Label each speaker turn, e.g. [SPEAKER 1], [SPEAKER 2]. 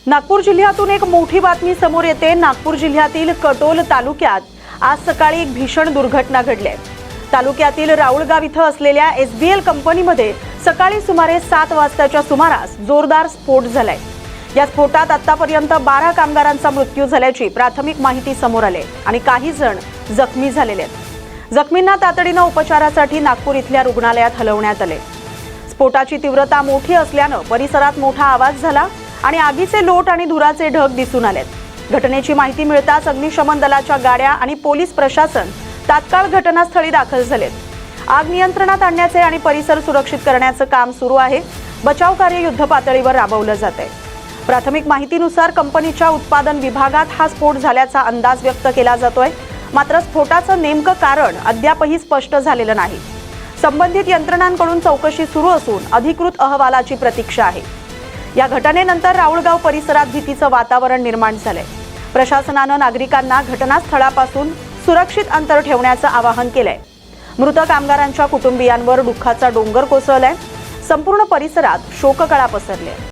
[SPEAKER 1] नागपूर जिल्ह्यातून एक मोठी बातमी समोर येते। नागपूर जिल्ह्यातील कटोल तालुक्यात आज सकाळी एक भीषण दुर्घटना घडली आहे। तालुक्यातील राऊळगाव इथं असलेल्या एसबीएल कंपनीमध्ये सकाळी सुमारे 7 वाजताच्या सुमारास जोरदार स्फोट झालाय। या स्फोटात आतापर्यंत 12 कामगारांचा मृत्यू झाल्याची प्राथमिक माहिती समोर आली आणि काही जण जखमी झालेले आहेत। जखमींना तातडीने उपचारासाठी नागपूर इथल्या रुग्णालयात हलवण्यात आले। स्फोटाची तीव्रता मोठी असल्याने परिसरात मोठा आवाज झाला आणि आगीचे लोट आणि धुराचे ढग दिसून आलेत। घटनेची माहिती मिळताच अग्निशमन दलाच्या गाड्या आणि पोलीस प्रशासन तात्काळ घटनास्थळी दाखल झालेत। आग नियंत्रणात आणण्याचे आणि परिसर सुरक्षित करण्याचे काम सुरू आहे। बचाव कार्य युद्धपातळीवर राबवले जाते। प्राथमिक माहितीनुसार कंपनीच्या उत्पादन विभागात हा स्फोट झाल्याचा अंदाज व्यक्त केला जातोय। मात्र स्फोटाचे नेमके कारण अद्यापही स्पष्ट झालेले नाही। संबंधित यंत्रणांकडून चौकशी सुरू असून अधिकृत अहवालाची प्रतीक्षा आहे। या घटनेनंतर राऊळगाव परिसरात भीतीचे वातावरण निर्माण झाले। प्रशासनाने नागरिकांना घटनास्थळापासून सुरक्षित अंतर ठेवण्याचे आवाहन केले। मृत कामगारांच्या कुटुंबियांवर दुःखाचा डोंगर कोसळलाय। संपूर्ण परिसरात शोककळा पसरली आहे।